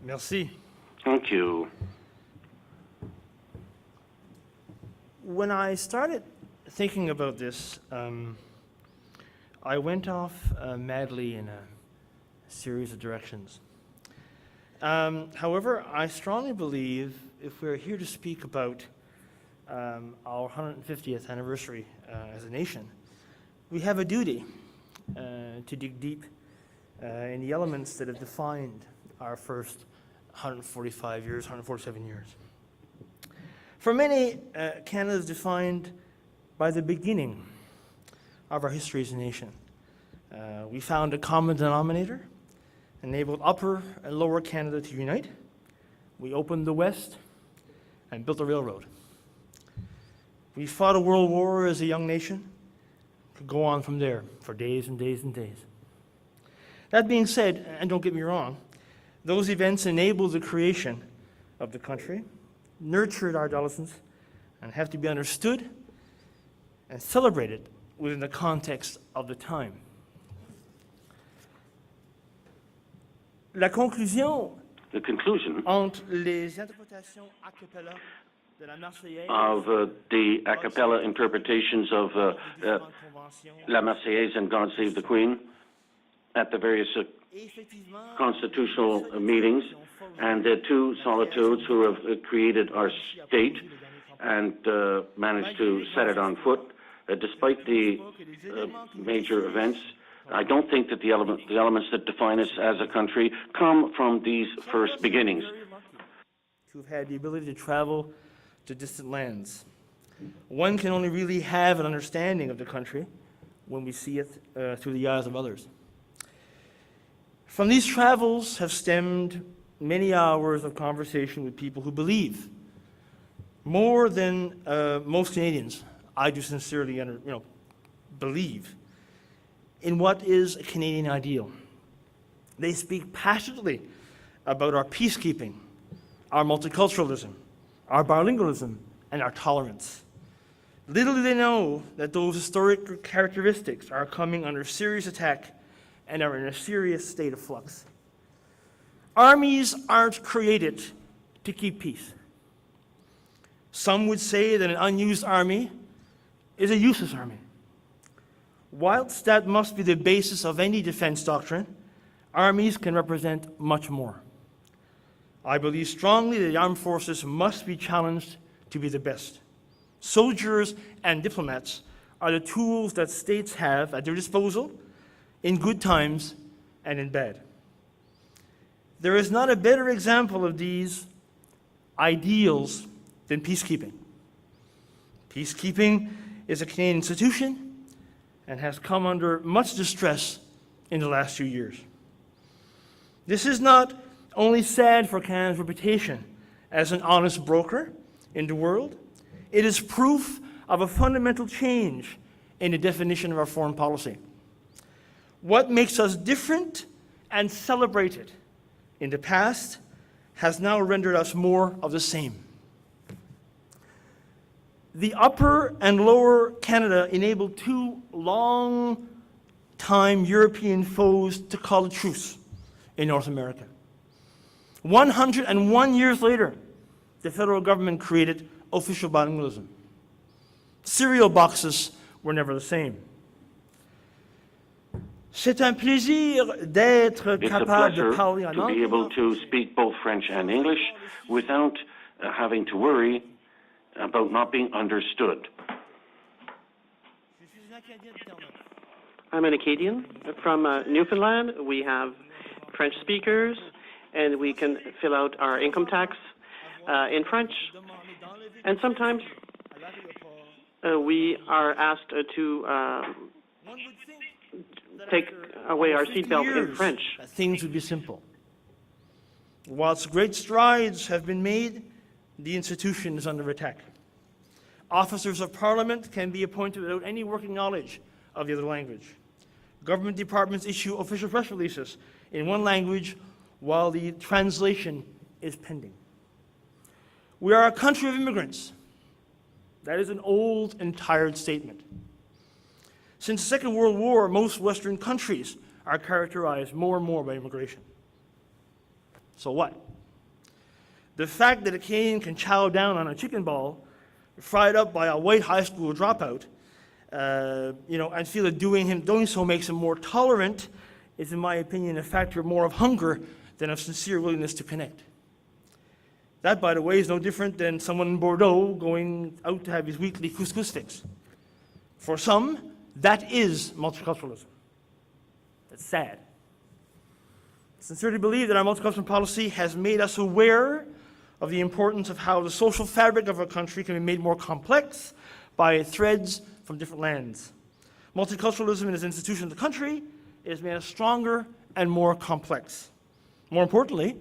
Merci. Thank you. When I started thinking about this, I went off madly in a series of directions. However, I strongly believe if we're here to speak about our 150th anniversary as a nation, we have a duty to dig deep in the elements that have defined our first 145 years, 147 years. For many, Canada is defined by the beginning of our history as a nation. We found a common denominator, enabled Upper and Lower Canada to unite. We opened the West and built a railroad. We fought a world war as a young nation. Could go on from there for days and days and days. That being said, and don't get me wrong, those events enabled the creation of the country, nurtured our adolescence, and have to be understood and celebrated within the context of the time. La conclusion The conclusion entre les interprétations a cappella de la Marseillaise of the a cappella interpretations of La Marseillaise and God Save the Queen at the various constitutional meetings, and the two solitudes who have created our state and managed to set it on foot. Despite the major events, I don't think that the elements that define us as a country come from these first beginnings. To have had the ability to travel to distant lands. One can only really have an understanding of the country when we see it through the eyes of others. From these travels have stemmed many hours of conversation with people who believe more than most Canadians. I do sincerely believe in what is a Canadian ideal. They speak passionately about our peacekeeping, our multiculturalism, our bilingualism, and our tolerance. Little do they know that those historic characteristics are coming under serious attack and are in a serious state of flux. Armies aren't created to keep peace. Some would say that an unused army is a useless army. Whilst that must be the basis of any defense doctrine, armies can represent much more. I believe strongly that the armed forces must be challenged to be the best. Soldiers and diplomats are the tools that states have at their disposal in good times and in bad. There is not a better example of these ideals than peacekeeping. Peacekeeping is a Canadian institution and has come under much distress in the last few years. This is not only sad for Canada's reputation as an honest broker in the world, it is proof of a fundamental change in the definition of our foreign policy. What makes us different and celebrated in the past has now rendered us more of the same. The Upper and Lower Canada enabled two long-time European foes to call a truce in North America. 101 years later, the federal government created official bilingualism. Cereal boxes were never the same. C'est un plaisir d'être capable de parler en anglais. It's a pleasure to be able to speak both French and English without having to worry about not being understood. I'm an Acadian from Newfoundland. We have French speakers, and we can fill out our income tax in French. And sometimes we are asked to take away our seatbelt in French. Things would be simple. Whilst great strides have been made, the institution is under attack. Officers of Parliament can be appointed without any working knowledge of the other language. Government departments issue official press releases in one language while the translation is pending. We are a country of immigrants. That is an old and tired statement. Since the Second World War, most Western countries are characterized more and more by immigration. So what? The fact that a Canadian can chow down on a chicken ball fried up by a white high school dropout, and feel that doing so makes him more tolerant is, in my opinion, a factor more of hunger than of sincere willingness to connect. That, by the way, is no different than someone in Bordeaux going out to have his weekly couscous fix. For some, that is multiculturalism. That's sad. I sincerely believe that our multicultural policy has made us aware of the importance of how the social fabric of our country can be made more complex by threads from different lands. Multiculturalism as an institution of the country has made us stronger and more complex. More importantly,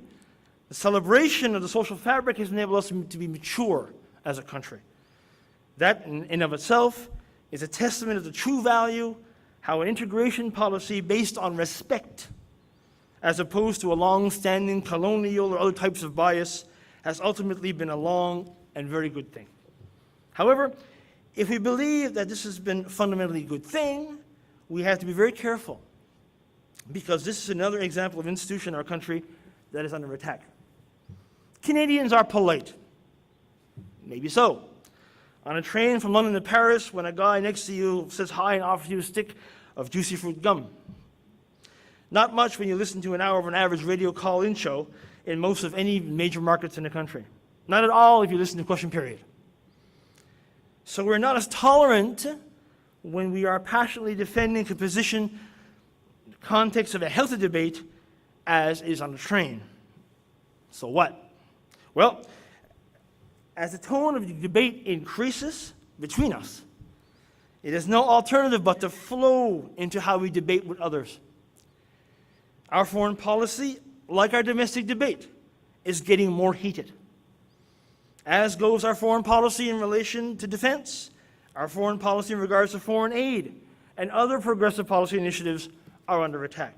the celebration of the social fabric has enabled us to be mature as a country. That, in and of itself, is a testament of the true value, how an integration policy based on respect, as opposed to a long-standing colonial or other types of bias, has ultimately been a long and very good thing. However, if we believe that this has been a fundamentally good thing, we have to be very careful, because this is another example of an institution in our country that is under attack. Canadians are polite. Maybe so. On a train from London to Paris, when a guy next to you says hi and offers you a stick of juicy fruit gum. Not much when you listen to an hour of an average radio call-in show in most of any major markets in the country. Not at all if you listen to Question Period. So we're not as tolerant when we are passionately defending a position in the context of a healthy debate as is on the train. So what? Well, as the tone of the debate increases between us, it is no alternative but to flow into how we debate with others. Our foreign policy, like our domestic debate, is getting more heated. As goes our foreign policy in relation to defense, our foreign policy in regards to foreign aid, and other progressive policy initiatives are under attack.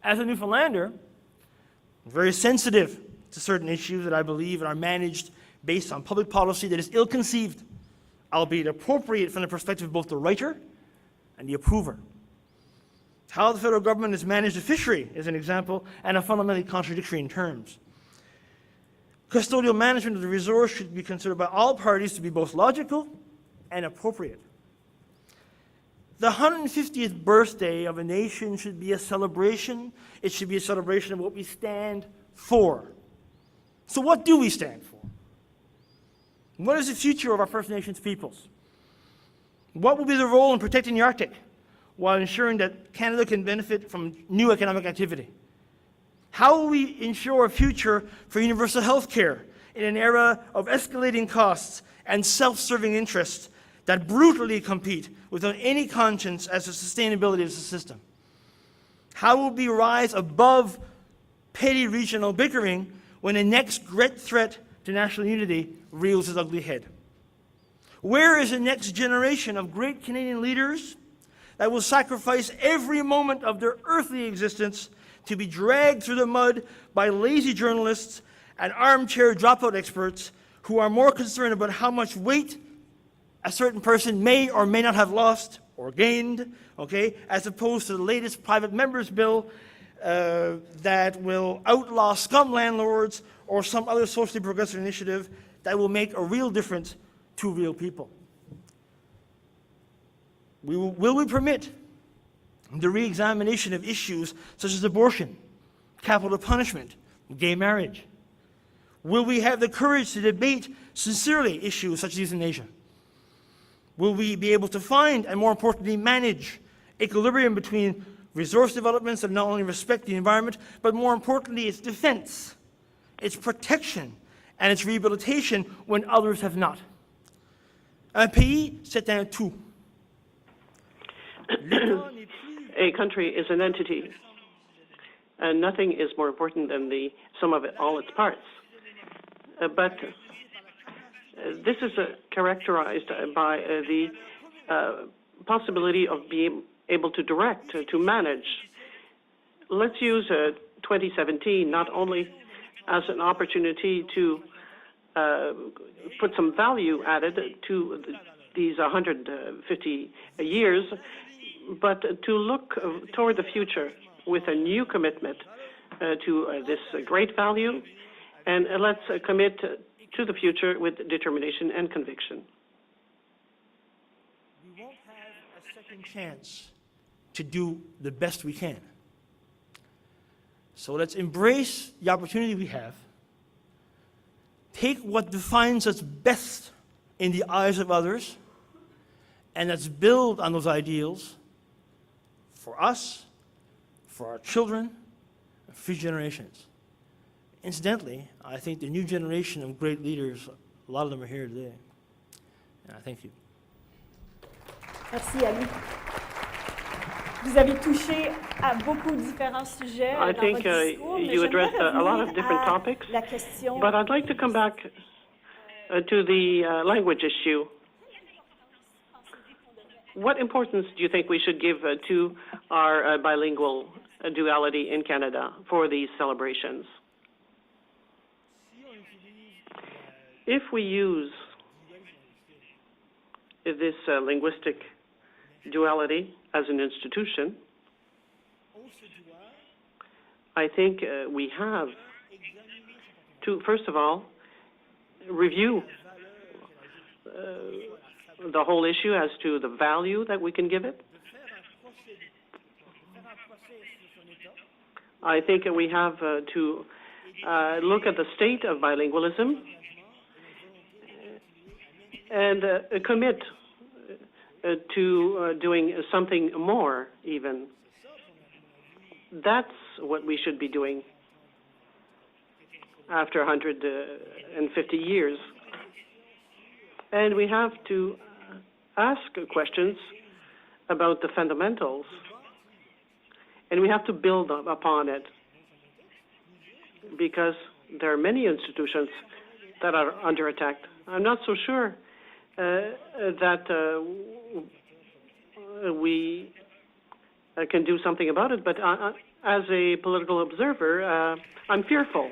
As a Newfoundlander, I'm very sensitive to certain issues that I believe are managed based on public policy that is ill-conceived, albeit appropriate from the perspective of both the writer and the approver. How the federal government has managed the fishery is an example, and a fundamentally contradictory in terms. Custodial management of the resource should be considered by all parties to be both logical and appropriate. The 150th birthday of a nation should be a celebration. It should be a celebration of what we stand for. So what do we stand for? What is the future of our First Nations peoples? What will be the role in protecting the Arctic while ensuring that Canada can benefit from new economic activity? How will we ensure a future for universal health care in an era of escalating costs and self-serving interests that brutally compete without any conscience as to sustainability of the system? How will we rise above petty regional bickering when the next great threat to national unity rears its ugly head? Where is the next generation of great Canadian leaders that will sacrifice every moment of their earthly existence to be dragged through the mud by lazy journalists and armchair dropout experts who are more concerned about how much weight a certain person may or may not have lost or gained, okay, as opposed to the latest private members bill that will outlaw scum landlords or some other socially progressive initiative that will make a real difference to real people? Will we permit the re-examination of issues such as abortion, capital punishment, gay marriage? Will we have the courage to debate sincerely issues such as euthanasia? Will we be able to find, and more importantly, manage equilibrium between resource developments that not only respect the environment, but more importantly, its defense, its protection, and its rehabilitation when others have not? Un pays, c'est un tout. A country is an entity, and nothing is more important than the sum of all its parts. But this is characterized by the possibility of being able to direct, to manage. Let's use 2017 not only as an opportunity to put some value added to these 150 years, but to look toward the future with a new commitment to this great value And let's commit to the future with determination and conviction. We won't have a second chance to do the best we can. So let's embrace the opportunity we have, take what defines us best in the eyes of others, and let's build on those ideals for us, for our children, and future generations. Incidentally, I think the new generation of great leaders, a lot of them are here today. And I thank you. Merci, Ali. Vous avez touché à beaucoup de différents sujets I dans think votre discours, mais you j'aimerais addressed a lot of revenir different à topics, la question but I'd like to come back to the language issue. What importance do you think we should give to our bilingual duality in Canada for these celebrations? If we use this linguistic duality as an institution, I think we have to, first of all, review the whole issue as to the value that we can give it. I think we have to look at the state of bilingualism and commit to doing something more even. That's what we should be doing after 150 years. And we have to ask questions about the fundamentals, and we have to build upon it, because there are many institutions that are under attack. I'm not so sure that we can do something about it, but as a political observer, I'm fearful